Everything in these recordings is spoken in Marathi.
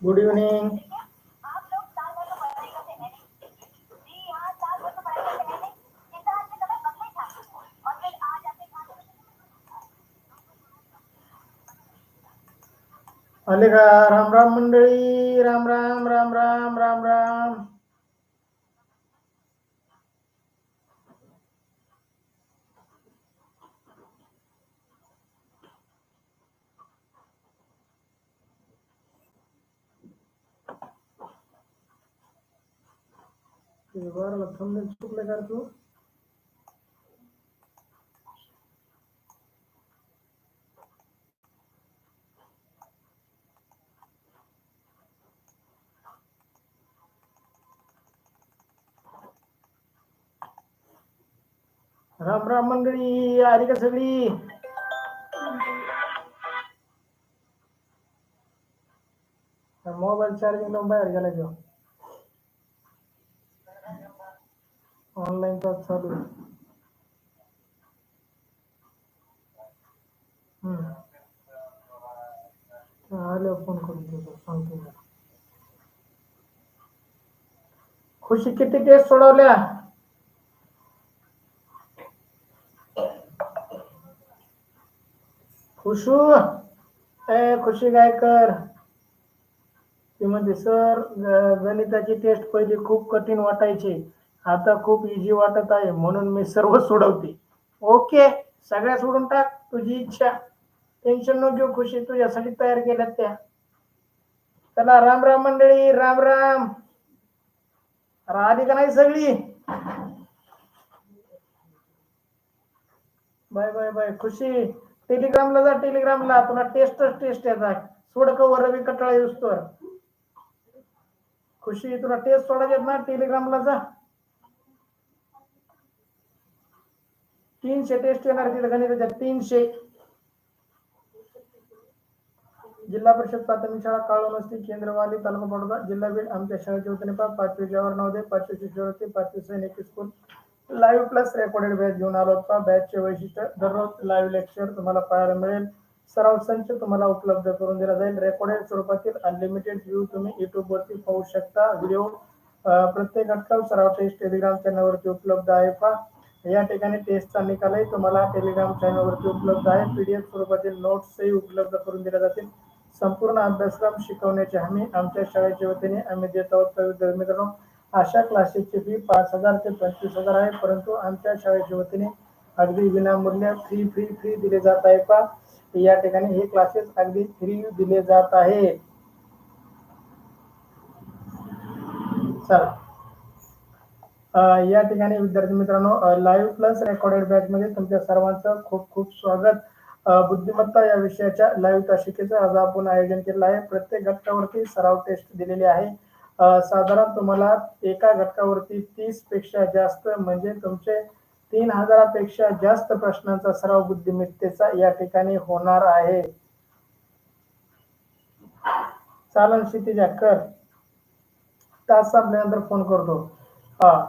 Good evening. आले का? राम राम मंडळी, राम राम राम राम राम राम। थंबनेल चुकले का तू? राम राम मंडळी, आली का सगळी? मोबाईल चार्जिंग लावून बाहेर गेला घेऊ। ऑनलाईन तास चालू आहे। आले फोन करून देतो, सांगतो। खुशी किती टेस्ट सोडवल्या? खुशू खुशी गायकर ती म्हणते सर गणिताची टेस्ट पहिली खूप कठीण वाटायची, आता खूप इझी वाटत आहे, म्हणून मी सर्व सोडवते। ओके, सगळ्या सोडून टाक, तुझी इच्छा। टेन्शन न घेऊ खुशी, तुझ्यासाठी तयार केल्यात त्या। चला राम राम मंडळी, राम राम। आली का नाही सगळी? Bye bye bye. खुशी टेलिग्रामला जा, टेलिग्रामला तुला टेस्ट येतात। सोड कवर रवी कटाळा युसतोवर। खुशी तुला टेस्ट सोडायचे ना, टेलिग्रामला जा। 300 टेस्ट येणार तिथे गणिताच्या, 300। जिल्हा परिषद प्राथमिक शाळा काळवस्ती, केंद्रवाली, तालुका बडोदा, जिल्हा बीड। आमच्या शाळेच्या वतीने 5वी जवाहर नवोदय, 5वी शिष्यवृत्ती, 5वी सैनिक school live plus recorded batch घेऊन आलो होता। बॅचचे वैशिष्ट्य, दररोज लाईव्ह लेक्चर तुम्हाला पाहायला मिळेल। सराव संच तुम्हाला उपलब्ध करून दिला जाईल। रेकॉर्डेड स्वरूपातील अनलिमिटेड व्ह्यू तुम्ही युट्यूब वरती पाहू शकता। व्हिडिओ प्रत्येक घटकावर सराव टेस्ट टेलिग्राम चॅनलवरती उपलब्ध आहे। या ठिकाणी टेस्टचा निकालही तुम्हाला टेलिग्राम चॅनलवरती उपलब्ध आहे। पीडीएफ स्वरूपातील नोट्सही उपलब्ध करून दिल्या जातील। संपूर्ण अभ्यासक्रम शिकवण्याची हमी आमच्या शाळेच्या वतीने आम्ही देत आहोत। तर विद्यार्थी मित्रांनो, अशा क्लासेसची फी 5,000 ते 25,000 आहे, परंतु आमच्या शाळेच्या वतीने अगदी विनामूल्य फ्री दिले जात आहे। या ठिकाणी हे क्लासेस अगदी फ्री दिले जात आहे। चला, या ठिकाणी विद्यार्थी मित्रांनो, लाईव्ह प्लस रेकॉर्डेड बॅच मध्ये तुमच्या सर्वांचं खूप खूप स्वागत। बुद्धिमत्ता या विषयाच्या लाईव्ह तासिकेचं आज आपण आयोजन केलं आहे। प्रत्येक घटकावरती सराव टेस्ट दिलेली आहे। साधारण तुम्हाला एका घटकावरती 30 पेक्षा जास्त म्हणजे तुमचे 3000 पेक्षा जास्त प्रश्नांचा सराव बुद्धिमत्तेचा या ठिकाणी होणार आहे। चालन क्षितिजा कर, तास संपल्यानंतर फोन करतो।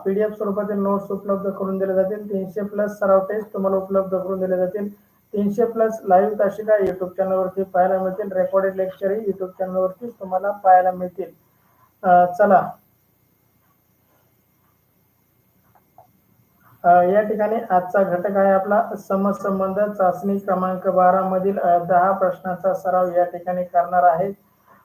पीडीएफ स्वरूपातील नोट्स उपलब्ध करून दिले जातील। 300 प्लस सराव टेस्ट तुम्हाला उपलब्ध करून दिले जातील। 300 प्लस लाईव्ह तासिका युट्यूब चॅनलवरती पाहायला मिळतील। रेकॉर्डेड लेक्चरही युट्यूब चॅनलवरती तुम्हाला पाहायला मिळतील। चला, या ठिकाणी आजचा घटक आहे आपला समसंबंध चाचणी क्रमांक 12 मधील 10 प्रश्नांचा सराव या ठिकाणी करणार आहे।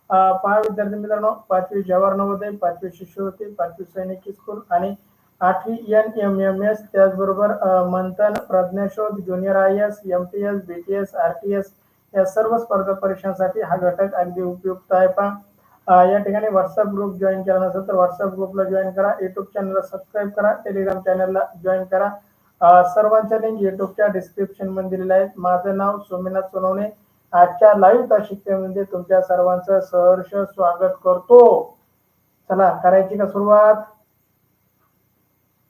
पहा विद्यार्थी मित्रांनो, 5वी जवाहर नवोदय, 5वी शिष्यवृत्ती, 5वी सैनिक स्कूल आणि 8वी NMMS, त्याचबरोबर मंथन, प्रज्ञाशोध, junior IAS, MTS, BTS, RTS या सर्व स्पर्धा परीक्षांसाठी हा घटक अगदी उपयुक्त आहे। पहा, या ठिकाणी व्हॉट्सअप ग्रुप जॉईन केला नसेल तर व्हॉट्सअप ग्रुपला जॉईन करा, युट्यूब चॅनलला सबस्क्राईब करा, टेलिग्राम चॅनलला जॉईन करा। सर्वांच्या लिंक युट्यूबच्या डिस्क्रिप्शन मध्ये दिलेल्या आहेत। माझं नाव सोमनाथ सोनवणे। आजच्या लाईव्ह तासिकेमध्ये तुमच्या सर्वांचं सहर्ष स्वागत करतो। चला, करायची का सुरुवात?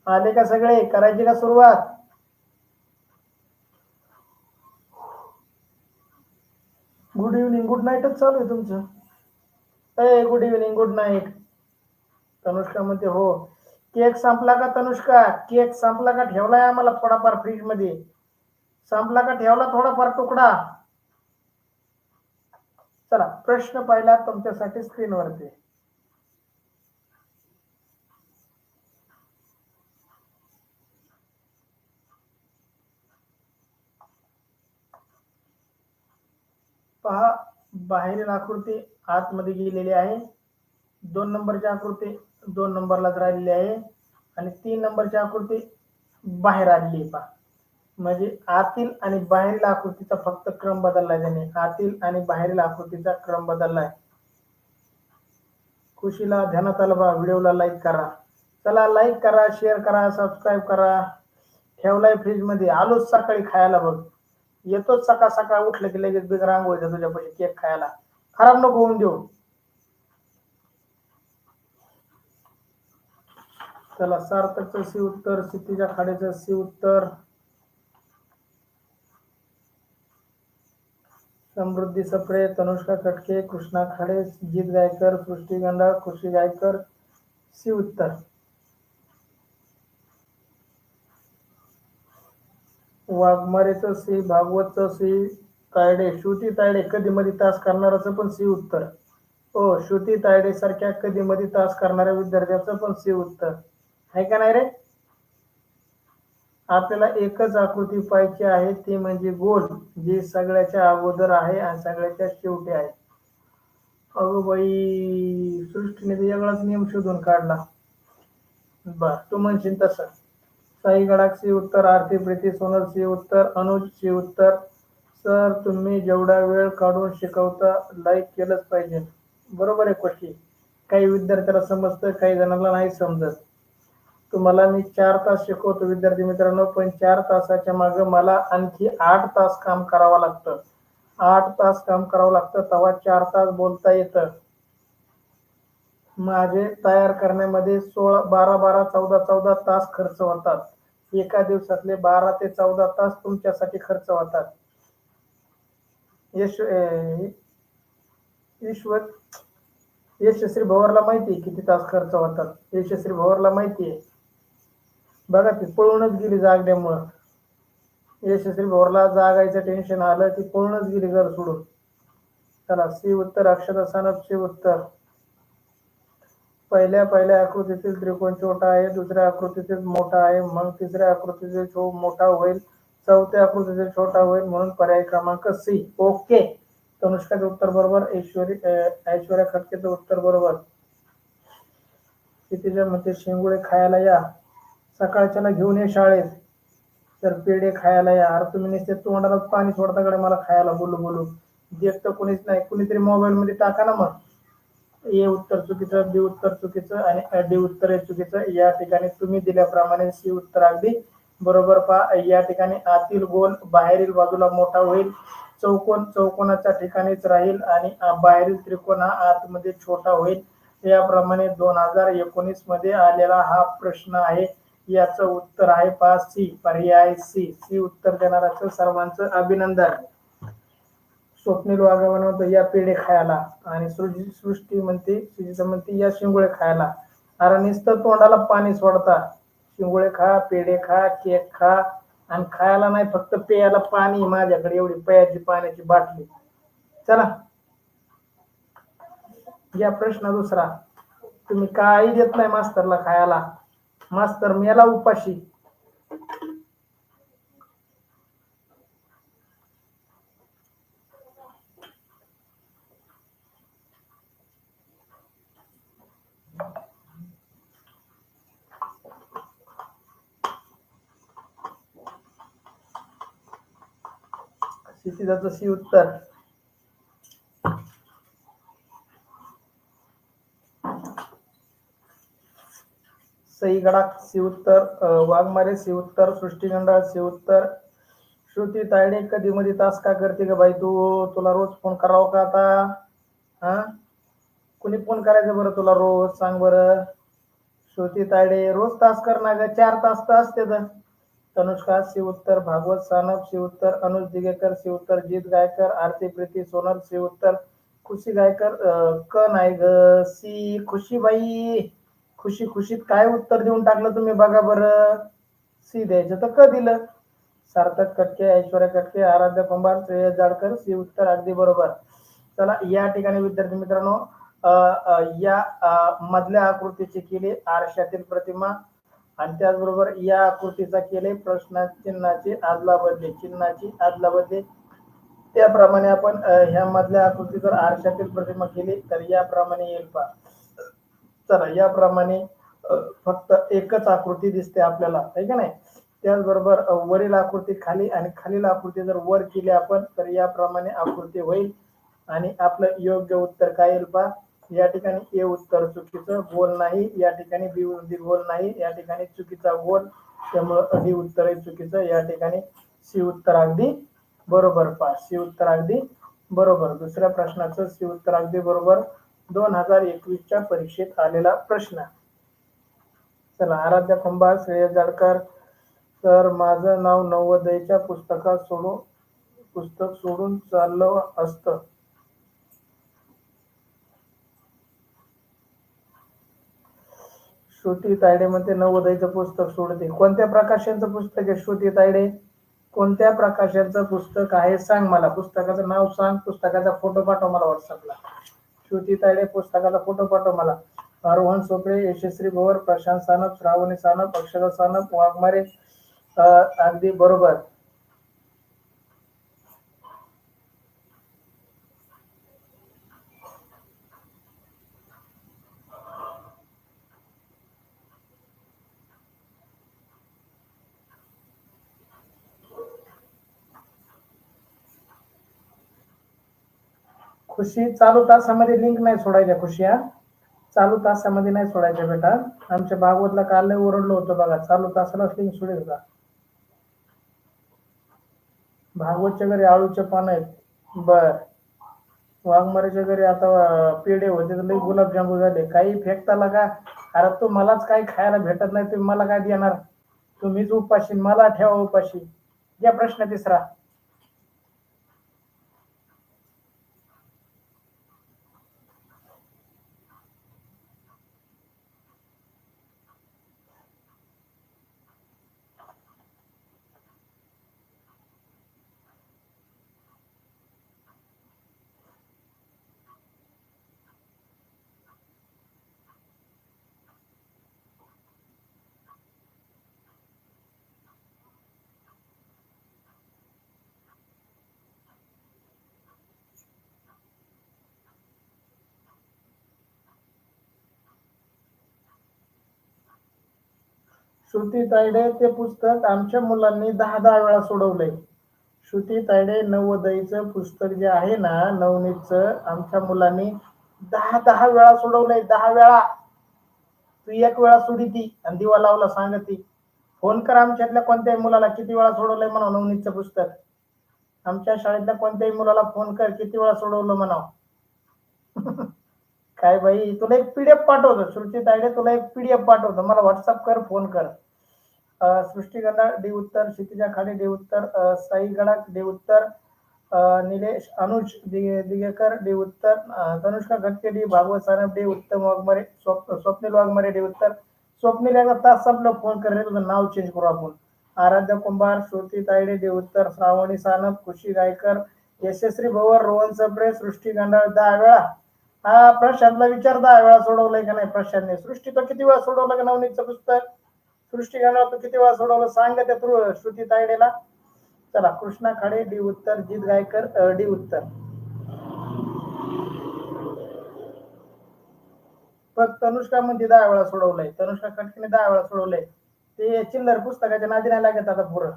आले का सगळे? करायची का सुरुवात? गुड इव्हनिंग गुड नाईटच चालू आहे तुमचं. A good evening good night. Tanushka म्हणते हो. केक संपला का तनुष्का? केक संपला का? ठेवलाय आम्हाला थोडाफार फ्रीज मध्ये. संपला का ठेवला थोडाफार तुकडा? चला प्रश्न पहिला तुमच्यासाठी स्क्रीनवरती. पहा, बाहेरील आकृती आतमध्ये गेलेली आहे. 2 नंबरची आकृती 2 नंबरलाच राहिलेली आहे आणि 3 नंबरची आकृती बाहेर आलेली आहे. पहा, म्हणजे आतील आणि बाहेरील आकृतीचा फक्त क्रम बदललाय त्याने. आतील आणि बाहेरील आकृतीचा क्रम बदललाय. खुशीला ध्यानात आलं बा. व्हिडिओला लाईक करा. चला लाईक करा, शेअर करा, सबस्क्राईब करा. ठेवलाय फ्रीज मध्ये. आलोच सकाळी खायला बघ. येतोच सकाळ सकाळ उठलं की लगेच बिगर आंघोळीचा तुझ्यापाशी केक खायला. खराब नको होऊन देऊ. चला सार्थकचं सी उत्तर, क्षितिजा खाडेचं सी उत्तर, समृद्धी सप्रे, तनुष्का कटके, कृष्णा खाडे, जित गायकर, सृष्टी गंडाळ, खुशी गायकर सी उत्तर. वाघमारेचं सी, भागवतचं सी, तायडे श्रुती तायडे कधी मध्ये तास करणाऱ्याचं पण सी उत्तर. हो, श्रुती तायडे सारख्या कधी मध्ये तास करणाऱ्या विद्यार्थ्याचं पण सी उत्तर आहे का नाही रे? आपल्याला एकच आकृती पाहायची आहे, ती म्हणजे गोल, जी सगळ्याच्या अगोदर आहे आणि सगळ्याच्या शेवटी आहे. अगो बाई, सृष्टीने वेगळाच नियम शोधून काढला. बर, तू म्हणशील तसं. साई गडाख सी उत्तर, आरती प्रीती सोनल सी उत्तर, अनुज सी उत्तर. सर तुम्ही जेवढा वेळ काढून शिकवता लाईक केलंच पाहिजे. बरोबर आहे क्वचित. काही विद्यार्थ्याला समजतं, काही जणांना नाही समजत. तुम्हाला मी 4 तास शिकवतो विद्यार्थी मित्रांनो, पण 4 तासाच्या मागे मला आणखी 8 तास काम करावं लागतं. 8 तास काम करावं लागतं, तेव्हा 4 तास बोलता येतं. माझे तयार करण्यामध्ये 16, 12, 12, 14, 14 तास खर्च होतात. एका दिवसातले 12 ते 14 तास तुमच्यासाठी खर्च होतात. ईश्वर यशस्वी भवरला माहिती आहे किती तास खर्च होतात. यशस्वी भवरला माहिती आहे. बघा ती पळूनच गेली जागण्यामुळं. यशस्वी भवरला जागायचं टेन्शन आलं, ती पळूनच गेली घर सोडून. चला सी उत्तर, अक्षता सानप सी उत्तर. पहिल्या आकृतीतील त्रिकोण छोटा आहे, दुसऱ्या आकृतीतील मोठा आहे, मग तिसऱ्या आकृतीतील मोठा होईल, चौथ्या आकृतीतील छोटा होईल, म्हणून पर्याय क्रमांक सी. ओके, तनुष्काचं उत्तर बरोबर. ऐश्वर्या खटकेचं उत्तर बरोबर. क्षितिजा म्हणते शेंगुळे खायला या, सकाळच्याला घेऊन ये शाळेत. तर पेढे खायला या. अरे तुम्ही नुसते तोंडाला पाणी सोडताकडे मला खायला बोलू बोलू. देत तर कोणीच नाही. कुणीतरी मोबाईल मध्ये टाका ना मग. ए उत्तर चुकीचं, बी उत्तर चुकीचं आणि डी उत्तर हे चुकीचं. या ठिकाणी तुम्ही दिल्याप्रमाणे सी उत्तर अगदी बरोबर. पहा, या ठिकाणी आतील गोल बाहेरील बाजूला मोठा होईल, चौकोन चौकोनाच्या ठिकाणीच राहील आणि बाहेरील त्रिकोण हा आतमध्ये छोटा होईल. याप्रमाणे 2019 मध्ये आलेला हा प्रश्न आहे. याचं उत्तर आहे पहा सी, पर्याय सी. सी उत्तर देणाऱ्याचं सर्वांचं अभिनंदन. स्वप्नील वाघा म्हणतो या पेढे खायला, आणि सृष्टी म्हणते, सुजिता म्हणते या शिंगोळे खायला. अरे नुसतं तोंडाला पाणी सोडता. शिंगोळे खा, पेढे खा, केक खा, आणि खायला नाही, फक्त प्यायला पाणी. माझ्याकडे एवढी प्यायची पाण्याची बाटली. चला या प्रश्न दुसरा. तुम्ही काही देत नाही मास्तरला खायला, मास्तर मेला उपाशी. क्षितिजाचं सी उत्तर. सई गडाख सी उत्तर, वाघमारे सी उत्तर, सृष्टी गंडाळ सी उत्तर. श्रुती तायडे कधी मध्ये तास का करते का बाई तू? तुला रोज फोन करावं का आता? हा, कुणी फोन करायचं बरं तुला रोज? सांग बरं. श्रुती तायडे रोज तास कर ना ग, 4 तास तर असते तर. तनुष्का सी उत्तर, भागवत सानप सी उत्तर, अनुज दिगेकर सी उत्तर, जीत गायकर, आरती प्रीती सोनल सी उत्तर, खुशी गायकर क नाही ग सी खुशीबाई. खुशीत काय उत्तर देऊन टाकलं तुम्ही बघा बरं. सी द्यायचं तर क दिलं. सार्थक कटके, ऐश्वर्या कटके, आराध्य कुंभार, श्रेयस जाडकर सी उत्तर अगदी बरोबर. चला या ठिकाणी विद्यार्थी मित्रांनो या मधल्या आकृतीची केली आरशातील प्रतिमा आणि त्याचबरोबर या आकृतीचा केले प्रश्न चिन्हाची आदला बदली, चिन्हाची आदला बदली. त्याप्रमाणे आपण ह्या मधल्या आकृती जर आरशातील प्रतिमा केली तर याप्रमाणे येईल पहा. चला याप्रमाणे फक्त एकच आकृती दिसते आपल्याला, आहे का नाही. त्याचबरोबर वरील आकृती खाली आणि खालील आकृती जर वर केली आपण तर याप्रमाणे आकृती होईल आणि आपलं योग्य उत्तर काय येईल पहा. या ठिकाणी ए उत्तर चुकीचं, गोल नाही. या ठिकाणी बी गोल नाही. या ठिकाणी चुकीचा गोल, त्यामुळं डी उत्तर चुकीचं. या ठिकाणी सी उत्तर अगदी बरोबर पहा. सी उत्तर अगदी बरोबर. दुसऱ्या प्रश्नाचं सी उत्तर अगदी बरोबर. 2021च्या परीक्षेत आलेला प्रश्न. चला आराध्या कुंभार, श्रेयस जाडकर तर माझं नाव नवोदयच्या पुस्तक सोडून चाललं असतं. श्रुती तायडे मध्ये नवोदयचं पुस्तक सोडते. कोणत्या प्रकाशनचं पुस्तक आहे श्रुती तायडे? कोणत्या प्रकाशनचं पुस्तक आहे सांग मला. पुस्तकाचं नाव सांग, पुस्तकाचा फोटो पाठव मला व्हॉट्सअपला. श्रुती तायडे पुस्तकाचा फोटो पाठव मला. रोहन सोपळे, यशस्वी भवर, प्रशांत सानप, श्रावणी सानप, अक्षरा सानप, वाघमारे अगदी बरोबर. खुशी चालू तासामध्ये लिंक नाही सोडायच्या खुशी. चालू तासामध्ये नाही सोडायच्या बेटा. आमच्या भागवतला काल ओरडलो होतं बघा, चालू तासालाच लिंक सोडेल का. भागवतच्या घरी आळूचे पान आहेत. बर. वाघमारेच्या घरी आता पेढे होते तर लई गुलाबजामू झाले. काही फेकताला का. अरे तू मलाच काही खायला भेटत नाही, तुम्ही मला काय देणार. तुम्हीच उपाशी, मला ठेवा उपाशी. या प्रश्न तिसरा. श्रुती तायडे ते पुस्तक आमच्या मुलांनी 10 वेळा सोडवलंय. श्रुती तायडे नवोदयचं पुस्तक जे आहे ना नवनीतचं, आमच्या मुलांनी 10 वेळा सोडवलंय. 10 वेळा. तू एक वेळा सोडी ती आणि दिवा लावला सांगती. फोन कर आमच्यातल्या कोणत्याही मुलाला किती वेळा सोडवलंय म्हणा नवनीतचं पुस्तक. आमच्या शाळेतल्या कोणत्याही मुलाला फोन कर किती वेळा सोडवलं म्हणाव. काय बाई, तुला एक पीडीएफ पाठवतो श्रुती तायडे, तुला एक पीडीएफ पाठवतो, मला व्हॉट्सअप कर, फोन कर. सृष्टी गडा डी उत्तर, क्षितिजा खाडे डी उत्तर, साई गडाख डी उत्तर, निलेश अनुज दिगेकर डी उत्तर, तनुष्का घटके डी, भागवत सानप डी, उत्तम वाघमारे, स्वप्नील वाघमारे डी उत्तर. स्वप्नील एकदा तास संपलं फोन कर रे, तुझं नाव चेंज करू आपण. आराध्य कुंभार, श्रुती तायडे डी उत्तर, श्रावणी सानप, खुशी गायकर, यशस्वी भवर, रोहन सप्रे, सृष्टी गंडाळ 10 वेळा. हा प्रशांतला विचार 10 वेळा सोडवलंय का नाही प्रशांतने. सृष्टी तो किती वेळा सोडवलं का नवनीतचं पुस्तक. सृष्टी गंडाळ तो किती वेळा सोडवलं सांग त्या श्रुती तायडेला. चला कृष्णा खाडे डी उत्तर, जीत गायकर डी उत्तर. फक्त तनुष्का मध्ये 10 वेळा सोडवलंय. तनुष्का खटकेने 10 वेळा सोडवलंय. ते चिल्लर पुस्तकाच्या नादी नाही लागत आता पुरं.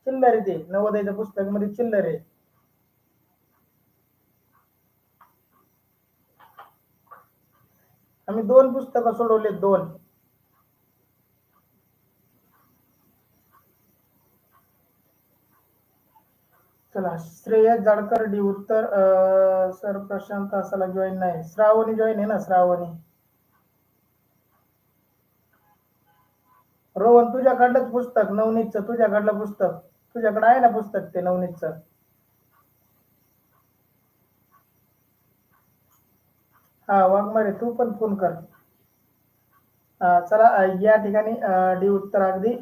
चिल्लर आहे ते नवोदयच्या पुस्तक मध्ये चिल्लर आहे. आम्ही 2 पुस्तकं सोडवले, 2. चला श्रेयस जाडकर डी उत्तर. सर प्रशांत असाला जॉईन नाही. श्रावणी जॉईन आहे ना, श्रावणी. रोहन तुझ्याकडलंच पुस्तक नवनीतचं, तुझ्याकडलं पुस्तक, तुझ्याकडे आहे ना पुस्तक ते नवनीतचं. हा वाघमारे तू पण फोन कर. चला या ठिकाणी डी उत्तर अगदी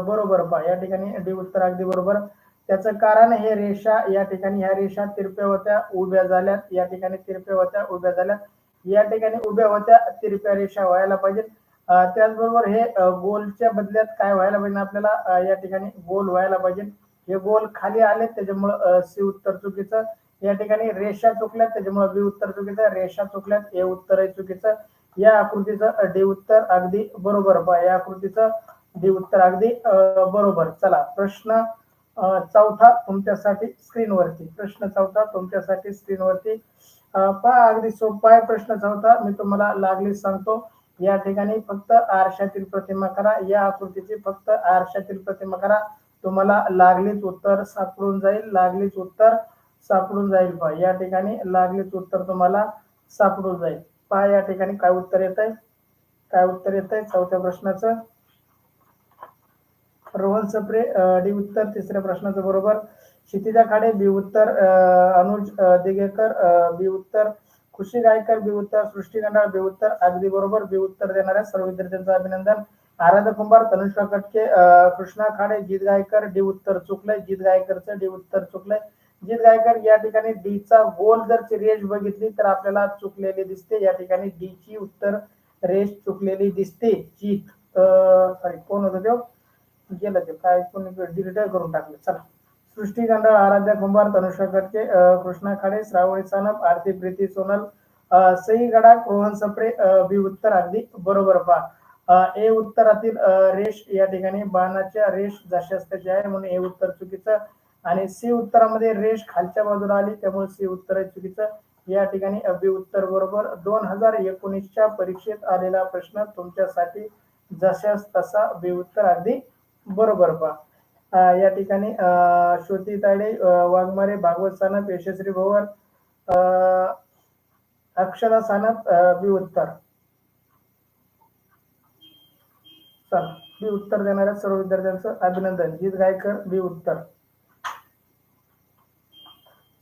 बरोबर पहा. या ठिकाणी डी उत्तर अगदी बरोबर. त्याचं कारण हे रेषा या ठिकाणी ह्या रेषा तिरप्या होत्या उभ्या झाल्यात, या ठिकाणी तिरप्या होत्या उभ्या झाल्यात, या ठिकाणी उभ्या होत्या तिरप्या रेषा व्हायला पाहिजे. त्याचबरोबर हे गोलच्या बदल्यात काय व्हायला पाहिजे आपल्याला, या ठिकाणी गोल व्हायला पाहिजे. हे गोल खाली आले त्याच्यामुळं सी उत्तर चुकीचं. या ठिकाणी रेषा चुकल्यात त्याच्यामुळे बी उत्तर चुकीचं. रेषा चुकल्यात ए उत्तर चुकीचं. या आकृतीचं डी उत्तर अगदी बरोबर पहा. या आकृतीचं डी उत्तर अगदी बरोबर. चला प्रश्न चौथा तुमच्यासाठी स्क्रीनवरती. प्रश्न चौथा तुमच्यासाठी स्क्रीनवरती पहा. अगदी सोपा आहे प्रश्न चौथा. मी तुम्हाला लागलीच सांगतो. या ठिकाणी फक्त आरशातील प्रतिमा करा. या आकृतीची फक्त आरशातील प्रतिमा करा. तुम्हाला लागलीच उत्तर सापडून जाईल. लागलीच उत्तर सापडून जाईल पहा. या ठिकाणी लागलीच उत्तर तुम्हाला सापडून जाईल. पहा या ठिकाणी काय उत्तर येत आहे. काय उत्तर येत आहे चौथ्या प्रश्नाचं. रोहन सप्रे डी उत्तर. तिसऱ्या प्रश्नाचं बरोबर. क्षितिजा खाडे बी उत्तर. अनुज दिगेकर बी उत्तर. खुशी गायकर बी उत्तर. सृष्टी गंडाळ बी उत्तर. अगदी बरोबर. बी उत्तर देणाऱ्या सर्व विद्यार्थ्यांचं अभिनंदन. आराध्य कुंभार, तनुष्का कटके, कृष्णा खाडे, जीत गायकर डी उत्तर चुकलंय. जीत गायकरचं डी उत्तर चुकलंय. जीत गायकर या ठिकाणी डी चा गोल जर ची रेष बघितली तर आपल्याला चुकलेली दिसते. या ठिकाणी डी ची उत्तर रेष चुकलेली दिसते. जीत सॉरी कोण होतं ते गेलं ते काय कोणी डिलीट करून टाकलं. चला सृष्टी गंडाळ, आराध्या कुंभार, तनुष्का कटके, कृष्णा खाडे, श्रावणी सानप, आरती प्रीती सोनल, सई गडाख, रोहन सप्रे बी उत्तर अगदी बरोबर पहा. ए उत्तरातील रेष या ठिकाणी बाणाच्या रेष जशाच त्याची आहे म्हणून ए उत्तर चुकीचं. आणि सी उत्तरामध्ये रेष खालच्या बाजूला आली त्यामुळे सी उत्तर चुकीचं. या ठिकाणी बी उत्तर बरोबर. 2019च्या परीक्षेत आलेला प्रश्न तुमच्यासाठी जशाच तसा बी उत्तर अगदी बरोबर पहा. या ठिकाणी श्रुती तायडे, वाघमारे, भागवत सानप, यशस्वी भवर, अक्षरा सानप बी उत्तर. चला बी उत्तर देणाऱ्या सर्व विद्यार्थ्यांचं अभिनंदन. जीत गायकर बी उत्तर.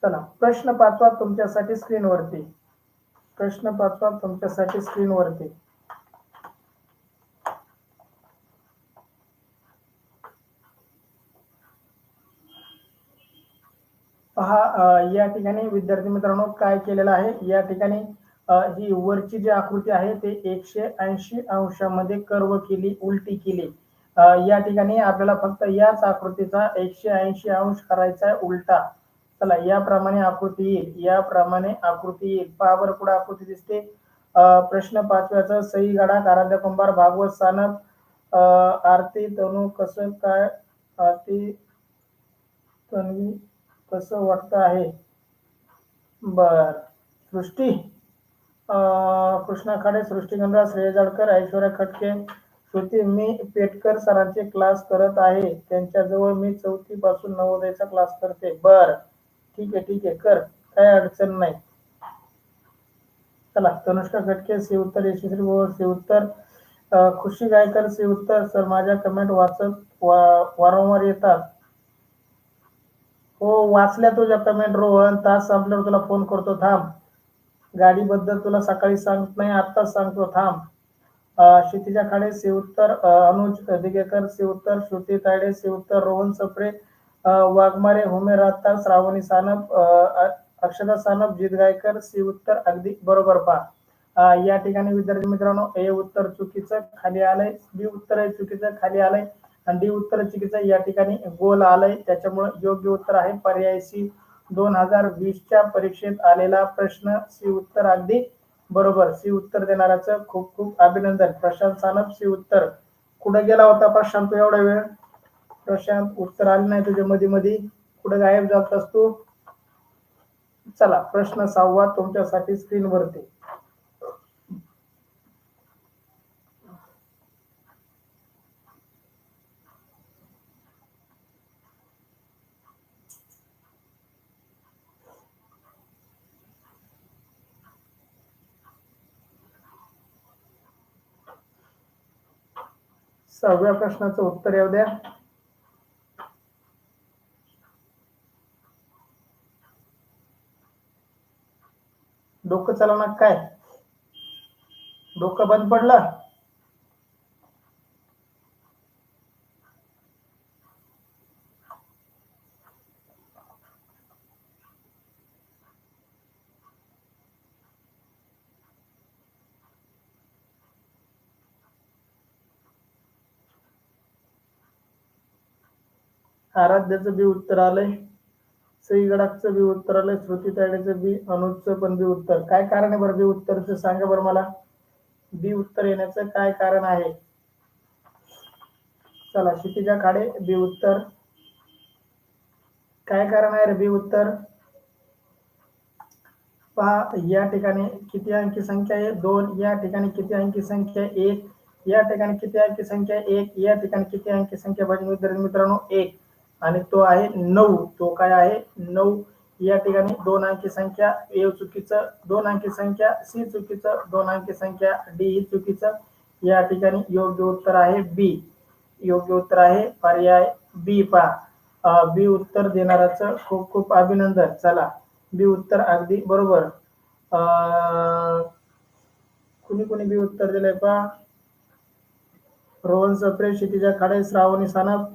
चला प्रश्न पाचवा तुमच्यासाठी स्क्रीनवरती. प्रश्न पाचवा तुमच्यासाठी स्क्रीनवरती. पहा या ठिकाणी विद्यार्थी मित्रांनो काय केलेलं आहे. या ठिकाणी ही वरची जी आकृती आहे ते 180 अंशामध्ये कर्व केली, उलटी केली. या ठिकाणी आपल्याला फक्त याच आकृतीचा 180 अंश करायचा आहे उलटा. चला याप्रमाणे आकृती येईल. याप्रमाणे आकृती येईल. पहा बरं कुठं आकृती दिसते. प्रश्न पाचव्याचा सई गडाख, आराध्या कुंभार, भागवत सानप, आरती तनू कसं काय, आरती तन्वी कसं वाटतं आहे. बर सृष्टी कृष्णा खाडे, सृष्टी गंगा, श्रेय जाडकर, ऐश्वर्या खटके, श्रुती मी पेटकर सरांचे क्लास करत आहे. त्यांच्याजवळ मी 4थी पासून नवोदयचा क्लास करते. बर ठीक आहे कर, काय अडचण नाही. चला तनुष्का खटके सी उत्तर. यशस्वी भोवर सी उत्तर. खुशी गायकर सी उत्तर. सर माझ्या कमेंट वाचत वारंवार येतात. हो वाचल्या तुझ्या कमेंट रोहन. तास संपल्यावर तुला फोन करतो थांब. गाडीबद्दल तुला सकाळी सांगत नाही आत्ताच सांगतो थांब. क्षितिजा खाडे सी उत्तर. अनुज दिगेकर सी उत्तर. श्रुती तायडे सी उत्तर. रोहन सप्रे, वाघमारे, हुमेर अत्तार, श्रावणी सानप, अक्षता सानप, जीत गायकर सी उत्तर अगदी बरोबर पहा. या ठिकाणी विद्यार्थी मित्रांनो ए उत्तर चुकीचं खाली आलंय. बी उत्तर चुकीचं खाली आलंय आणि डी उत्तर चुकीचं या ठिकाणी गोल आलंय. त्याच्यामुळे योग्य उत्तर आहे पर्याय सी. 2020च्या परीक्षेत आलेला प्रश्न सी उत्तर अगदी बरोबर. सी उत्तर देणाऱ्याचं खूप खूप अभिनंदन. प्रशांत सानप सी उत्तर. कुठे गेला होता प्रशांत तू एवढा वेळ. प्रशांत उत्तर आले नाही तुझ्या मध्ये मध्ये, कुठे गायब झालतास तू. चला प्रश्न 6वा तुमच्यासाठी स्क्रीनवरती. 6व्या प्रश्नाचं उत्तर येऊ द्या. डोकं चालवणार काय? डोकं बंद पडलं? आराध्याचं बी उत्तर आलंय, सई गडाखचं बी उत्तर आलंय, श्रुती तायडेचं बी, अनुजचं पण बी उत्तर. काय कारण आहे बरं बी उत्तरचं? सांगा बरं मला. बी उत्तर येण्याचं काय कारण आहे? चला, क्षितिजा खाडे बी उत्तर. काय कारण आहे रे बी उत्तर? पहा, या ठिकाणी किती अंकी संख्या आहे? 2. या ठिकाणी किती अंकी संख्या? 1. या ठिकाणी किती अंकी संख्या? 1. या ठिकाणी किती अंकी संख्या भाजी विद्यार्थी मित्रांनो? 1. आणि तो आहे 9. तो काय आहे? 9. या ठिकाणी 2 अंकी संख्या ए चुकीचं, 2 अंकी संख्या सी चुकीचं, 2 अंकी संख्या डी ही चुकीचं. या ठिकाणी योग्य उत्तर आहे बी. योग्य उत्तर आहे पर्याय बी. पहा, बी उत्तर देणाऱ्याचं खूप खूप अभिनंदन. चला, बी उत्तर अगदी बरोबर. कुणी कुणी बी उत्तर दिलंय पहा. रोहन सप्रे, क्षितिजा खाडे, श्रावणी सानप,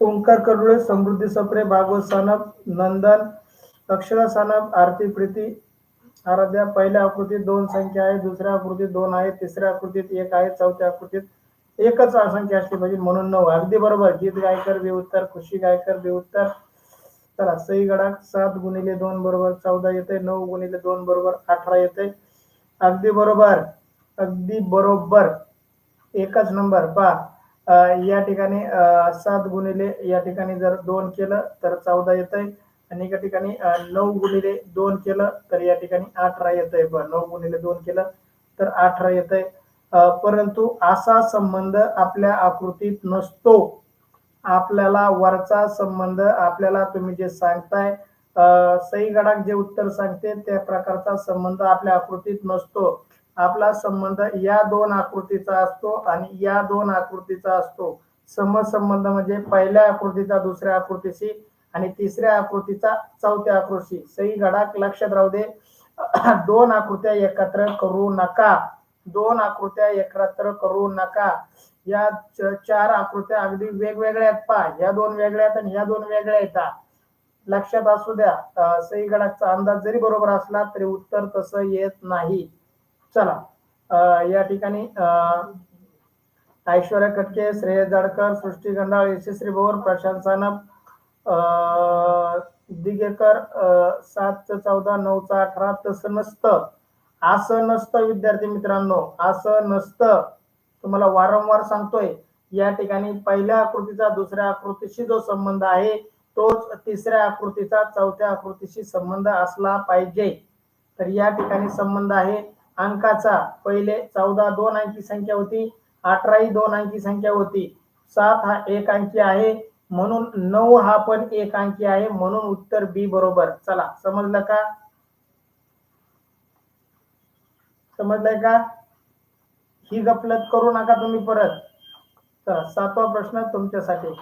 ओंकार करुळे, समृद्धी सप्रे, भागवत सानप, नंदन, अक्षरा सानप, आरती प्रीती, आराध्या. पहिल्या आकृतीत 2 संख्या आहे, दुसऱ्या आकृतीत 2 आहे, तिसऱ्या आकृतीत 1 आहे, चौथ्या आकृतीत एकच संख्या असली पाहिजे म्हणून 9. अगदी बरोबर. गीत गायकर बी उत्तर, खुशी गायकर बी उत्तर. चला, सई गडाख 7 गुणिले 2 बरोबर 14 येते, 9 गुणिले 2 बरोबर 18 येते. अगदी बरोबर, अगदी बरोबर, एकच नंबर. पहा, या ठिकाणी 7 गुणिले या ठिकाणी जर 2 केलं तर 14 येतंय, आणि एका ठिकाणी 9 गुणिले 2 केलं तर या ठिकाणी 18 येतंय. 9 गुणिले 2 केलं तर 18 येतंय. परंतु असा संबंध आपल्या आकृतीत नसतो. आपल्याला वरचा संबंध, आपल्याला तुम्ही जे सांगताय सई गडाख जे उत्तर सांगते त्या प्रकारचा संबंध आपल्या आकृतीत नसतो. आपला संबंध या 2 आकृतीचा असतो आणि या 2 आकृतीचा असतो. समसंबंध म्हणजे पहिल्या आकृतीचा दुसऱ्या आकृतीशी आणि तिसऱ्या आकृतीचा चौथ्या आकृतीशी. सई गडाख लक्षात राहू दे, 2 आकृत्या एकत्र करू नका. 2 आकृत्या एकत्र करू नका. या 4 आकृत्या अगदी वेगवेगळ्या आहेत. पहा, ह्या 2 वेगळ्या आहेत आणि ह्या 2 वेगळ्या आहेत. लक्षात असू द्या. सई गडाखचा अंदाज जरी बरोबर असला तरी उत्तर तसं येत नाही. चला, या ठिकाणी ऐश्वर्या कटके, श्रेयस जाडकर, सृष्टी गंडाळ, यशस्वी भोर, प्रशांत सानप, दिगेकर, 7 14 9 18. तसं नसतं, असं नसतं विद्यार्थी मित्रांनो, असं नसतं. तुम्हाला वारंवार सांगतोय, या ठिकाणी पहिल्या आकृतीचा दुसऱ्या आकृतीशी जो संबंध आहे तोच तिसऱ्या आकृतीचा चौथ्या आकृतीशी संबंध असला पाहिजे. तर या ठिकाणी संबंध आहे अंकाचा. पहिले 14 2 अंकी संख्या होती, 18 ही 2 अंकी संख्या होती, 7 हा 1 अंकी आहे, म्हणून 9 हा पण 1 अंकी आहे, म्हणून उत्तर बी बरोबर. चला, समजलं का? समजलंय का? ही गफलत करू नका तुम्ही परत. चला, 7वा प्रश्न तुमच्यासाठी.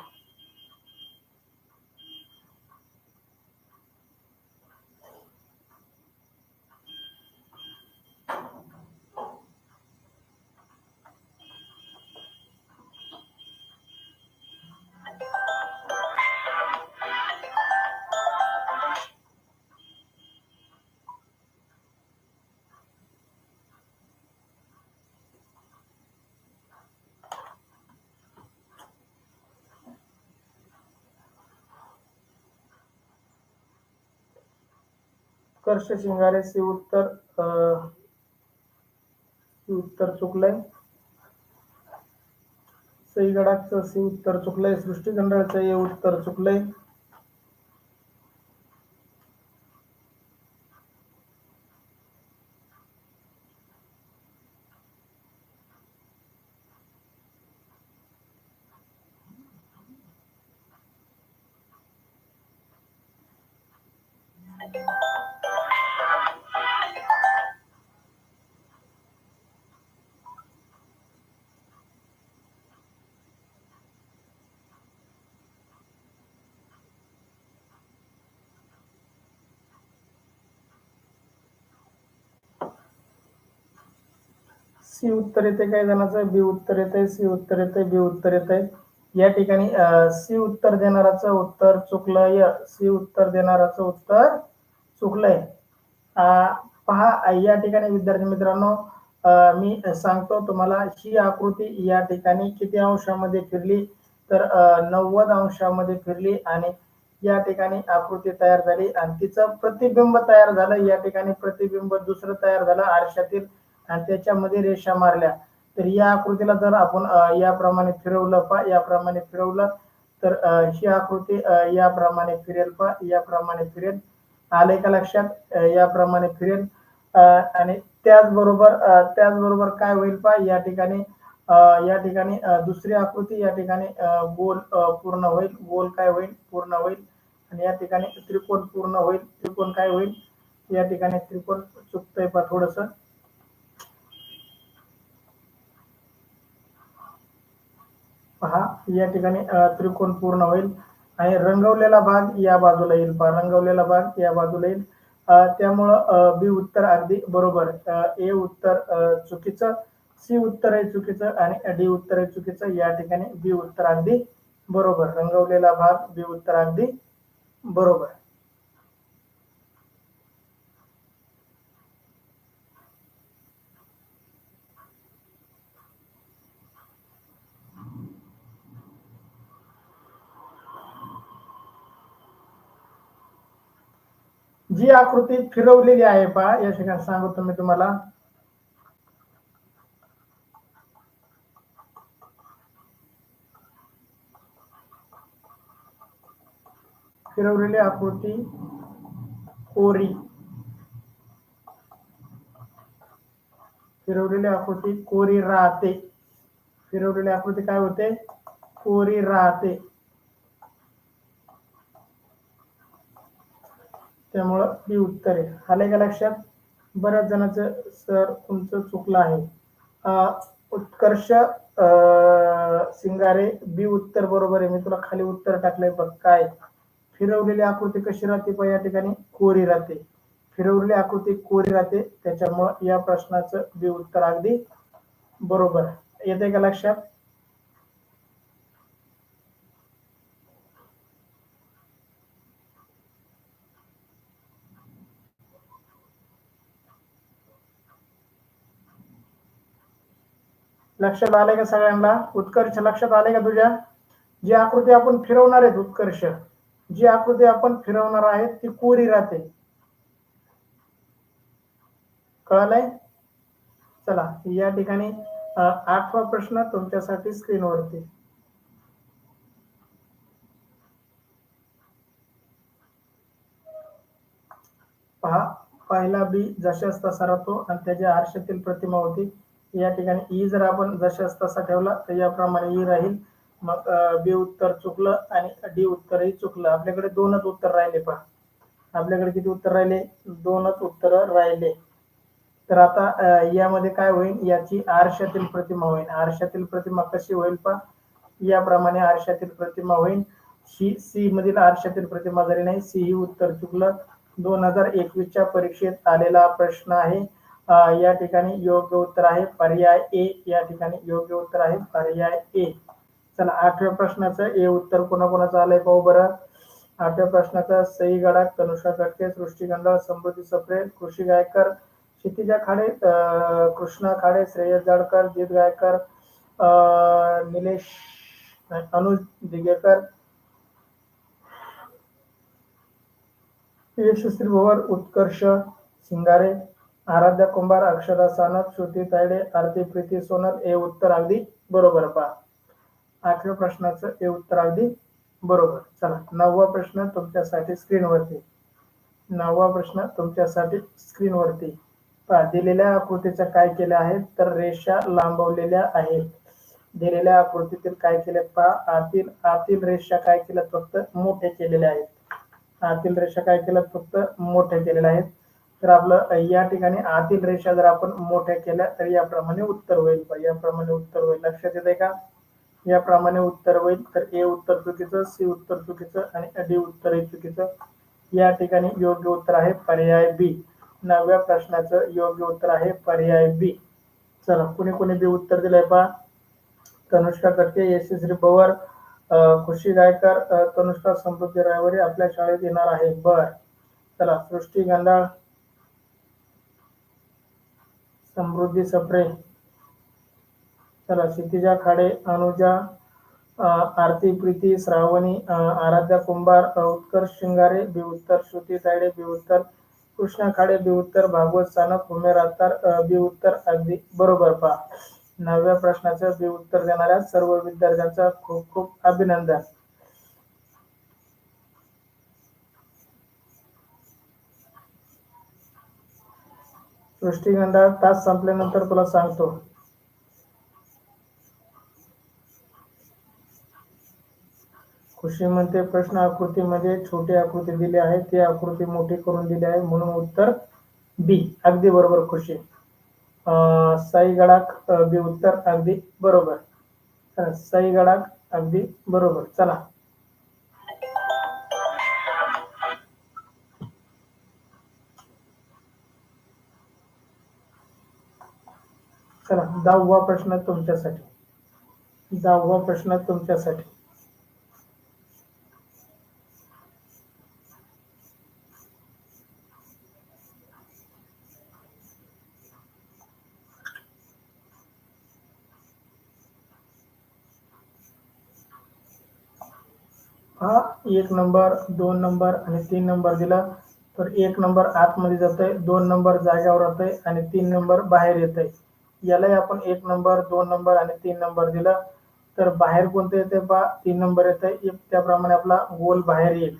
कर्ष शिंगारेचे उत्तर चुकलंय. सई गडाखचं सी उत्तर चुकलंय. सृष्टी गंडाळचं हे उत्तर चुकलंय. सी उत्तर येते काही जणांचं, बी उत्तर येते, सी उत्तर येते, बी उत्तर येते. या ठिकाणी सी उत्तर देणाराचं उत्तर चुकलंय, सी उत्तर देणाराचं उत्तर चुकलंय. पहा या ठिकाणी विद्यार्थी मित्रांनो, मी सांगतो तुम्हाला, ही आकृती या ठिकाणी किती अंशामध्ये फिरली, तर 90 अंशामध्ये फिरली आणि या ठिकाणी आकृती तयार झाली आणि तिचं प्रतिबिंब तयार झालं. या ठिकाणी प्रतिबिंब दुसरं तयार झालं आरशातील आणि त्याच्यामध्ये रेषा मारल्या. तर या आकृतीला जर आपण याप्रमाणे फिरवलं, याप्रमाणे फिरवलं तर ही आकृती याप्रमाणे फिरेल, याप्रमाणे फिरेल. आले का लक्षात? याप्रमाणे फिरेल आणि त्याचबरोबर काय होईल या ठिकाणी, दुसरी आकृती या ठिकाणी गोल पूर्ण होईल, गोल काय होईल, पूर्ण होईल आणि या ठिकाणी त्रिकोण पूर्ण होईल. त्रिकोण काय होईल, या ठिकाणी त्रिकोण चुकतंय थोडस. पहा या ठिकाणी त्रिकोण पूर्ण होईल आणि रंगवलेला भाग या बाजूला येईल, रंगवलेला भाग या बाजूला येईल. त्यामुळं बी उत्तर अगदी बरोबर, ए उत्तर चुकीचं, सी उत्तर आहे चुकीचं आणि डी उत्तर आहे चुकीचं. या ठिकाणी बी उत्तर अगदी बरोबर, रंगवलेला भाग बी उत्तर अगदी बरोबर. जी आकृती फिरवलेली आहे पहा, या ठिकाणी सांगतो मी तुम्हाला. फिरवलेली आकृती कोरी, फिरवलेली आकृती कोरी राहते. फिरवलेली आकृती काय होते, कोरी राहते. त्यामुळं बी उत्तर आहे. आले का लक्षात? बऱ्याच जणांचं सर तुमचं चुकलं आहे. उत्कर्ष सिंगारे, बी उत्तर बरोबर आहे. मी तुला खाली उत्तर टाकलंय बघ. काय फिरवलेली आकृती कशी राहते पण या ठिकाणी कोरी राहते. फिरवलेली आकृती कोरी राहते, त्याच्यामुळं या प्रश्नाचं बी उत्तर अगदी बरोबर. येते का लक्षात? लक्षात आलंय का सगळ्यांना? उत्कर्ष लक्षात आले का तुझ्या? जी आकृती आपण फिरवणार आहेत, उत्कर्ष जी आकृती आपण फिरवणार आहे ती कोरी राहते. कळालंय? चला या ठिकाणी 8वा प्रश्न तुमच्यासाठी स्क्रीनवरती. पहा, पहिला बी जशाच तसा राहतो आणि त्याच्या आरशातील प्रतिमा होती. या ठिकाणी ई जर आपण जशाच तसा ठेवला तर याप्रमाणे ई राहील. मग बी उत्तर चुकलं आणि डी उत्तरही चुकलं. आपल्याकडे दोनच उत्तर राहिले. पहा आपल्याकडे किती उत्तर राहिले, दोनच उत्तर राहिले. तर आता यामध्ये काय होईल, याची आरशातील प्रतिमा होईल. आरशातील प्रतिमा कशी होईल पहा, याप्रमाणे आरशातील प्रतिमा होईल. सी मधील आरशातील प्रतिमा जरी नाही, सी ही उत्तर चुकलं. 2021च्या परीक्षेत आलेला प्रश्न आहे. या ठिकाणी योग्य उत्तर आहे पर्याय ए. या ठिकाणी योग्य उत्तर आहे पर्याय ए. चला 8व्या प्रश्नाचं ए उत्तर कोणाकोणाचं आलंय पाहू बरं. 8व्या प्रश्नाचं सई गडाख, तनुषा कटके, सृष्टी गंडाळ, समृद्धी सप्रे, कृषी गायकर, क्षितिजा खाडे, कृष्णा खाडे, श्रेयस जाडकर, जित गायकर, निलेश, अनुज दिगेकर, यशस्वी भवर, उत्कर्ष सिंगारे, आराध्या कुंभार, अक्षरा सानप, श्रुती तायडे, आरती प्रीती सोनल. ए उत्तर अगदी बरोबर. पहा 8व्या प्रश्नाचं ए उत्तर अगदी बरोबर. चला 9वा प्रश्न तुमच्यासाठी स्क्रीनवरती. 9वा प्रश्न तुमच्यासाठी स्क्रीनवरती. पहा दिलेल्या आकृतीचं काय केलं आहे, तर रेषा लांबवलेल्या आहेत. दिलेल्या आकृतीतील काय केले पहा, आतील रेषा काय केल्या, फक्त मोठे केलेल्या आहेत. आतील रेषा काय केल्या, फक्त मोठ्या केलेल्या आहेत. तर आपलं या ठिकाणी आतील रेषा जर आपण मोठ्या केल्या तर याप्रमाणे उत्तर होईल. याप्रमाणे उत्तर होईल. लक्षात येते का? याप्रमाणे उत्तर होईल. तर ए उत्तर चुकीचं, सी उत्तर चुकीचं आणि डी उत्तरही चुकीचं. या ठिकाणी योग्य उत्तर आहे पर्याय बी. 9व्या प्रश्नाचं योग्य उत्तर आहे पर्याय बी. चला कोणी कोणी बी उत्तर दिलंय पहा. तनुष्का कटके, यशस्वी पवार, खुशी गायकर, तनुष्का समृद्धी रायवरे आपल्या शाळेत येणार आहे. बर. चला सृष्टी गांडाळ, समृद्धी सप्रे, चला क्षितिजा खाडे, अनुजा, आरती प्रीती, श्रावणी, आराध्या कुंभार, उत्कर्ष शिंगारे बी उत्तर, श्रुती तायडे बी उत्तर, कृष्णा खाडे बी उत्तर, भागवत सानप, उमेर आतार बी उत्तर अगदी बरोबर पहा. 9व्या प्रश्नाचं बी उत्तर देणाऱ्या सर्व विद्यार्थ्यांचा खूप खूप अभिनंदन. सृष्टी गंडाळ, तास संपल्यानंतर तुला सांगतो. खुशी म्हणते प्रश्न आकृतीमध्ये छोटी आकृती दिली आहे, ती आकृती मोठी करून दिली आहे म्हणून उत्तर बी. अगदी बरोबर खुशी. साई गडाख बी उत्तर अगदी बरोबर. साई गडाख अगदी बरोबर. चला चला 10वा प्रश्न तुमच्यासाठी. 10वा प्रश्न तुमच्यासाठी. हा 1 नंबर, 2 नंबर आणि 3 नंबर दिला तर 1 नंबर आतमध्ये जातोय, 2 नंबर जागेवर राहतोय आणि 3 नंबर बाहेर येतोय. यालाही आपण 1 नंबर, 2 नंबर आणि 3 नंबर दिला तर बाहेर कोणतं येते पहा, 3 नंबर येतंय. त्याप्रमाणे आपला गोल बाहेर येईल.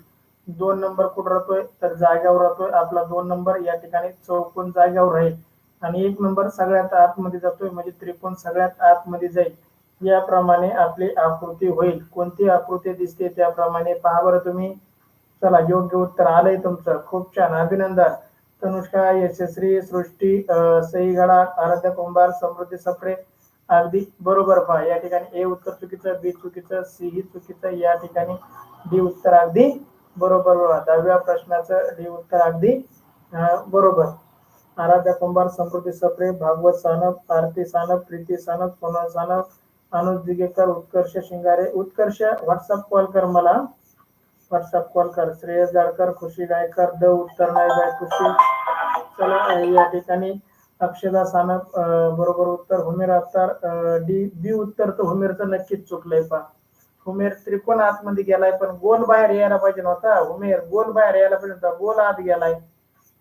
2 नंबर कुठं राहतोय तर जागेवर राहतोय. आपला 2 नंबर या ठिकाणी चौकोन जागेवर राहील आणि 1 नंबर सगळ्यात आतमध्ये जातोय म्हणजे त्रिकोण सगळ्यात आतमध्ये जाईल. याप्रमाणे आपली आकृती होईल. कोणती आकृती दिसते त्याप्रमाणे पहा बरं तुम्ही. चला योग्य उत्तर आलंय तुमचं. खूप छान, अभिनंदन. तनुष्का, यशस्वी, सृष्टी, सई गडा, आराध्या कुंभार, समृद्धी सप्रे अगदी बरोबर पहा. या ठिकाणी ए उत्तर चुकीचं, बी चुकीचं, सी ही चुकीचं, या ठिकाणी डी उत्तर अगदी बरोबर बघा. 10व्या प्रश्नाचं डी उत्तर अगदी बरोबर. आराध्या कुंभार, समृद्धी सप्रे, भागवत सानप, आरती सानप, प्रीती सानप, सोनल सानप, अनुज दिगेकर, उत्कर्ष शिंगारे. उत्कर्ष व्हॉट्सअप कॉल कर मला. व्हॉट्सअप कॉल कर. श्रेयस जाडकर, खुशी गायकर, द उत्तर नाही जाय खुशी. चला या ठिकाणी अक्षदा सानप बरोबर उत्तर. हुमेर अत्तार डी बी उत्तर तर हुमेरचं नक्कीच चुकलंय पहा. हुमेर त्रिकोण आतमध्ये गेलाय पण गोल बाहेर यायला पाहिजे नव्हता. हुमेर गोल बाहेर यायला पाहिजे नव्हता, गोल आत गेलाय.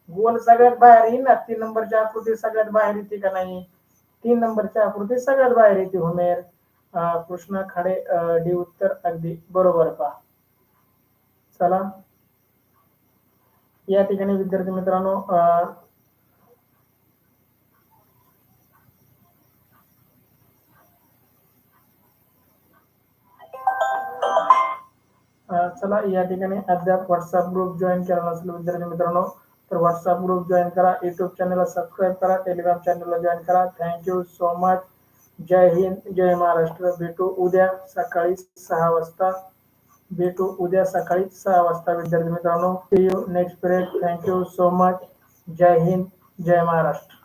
गोल सगळ्यात बाहेर येईल ना. 3 नंबरची आकृती सगळ्यात बाहेर येते का नाही? 3 नंबरची आकृती सगळ्यात बाहेर येते हुमेर. कृष्णा खाडे डी उत्तर अगदी बरोबर पहा. चला या ठिकाणी विद्यार्थी मित्रांनो चला या ठिकाणी अद्याप व्हॉट्सअप ग्रुप जॉईन केला नसेल विद्यार्थी मित्रांनो तर व्हॉट्सअप ग्रुप जॉईन करा. युट्यूब चॅनलला सबस्क्राईब करा. टेलिग्राम चॅनलला जॉईन करा. Thank you so much. जय हिंद, जय महाराष्ट्र. भेटू उद्या सकाळी 6 वाजता. भेटू उद्या सकाळी 6 वाजता विद्यार्थी मित्रांनो. See you next period. Thank you so much. जय हिंद, जय महाराष्ट्र.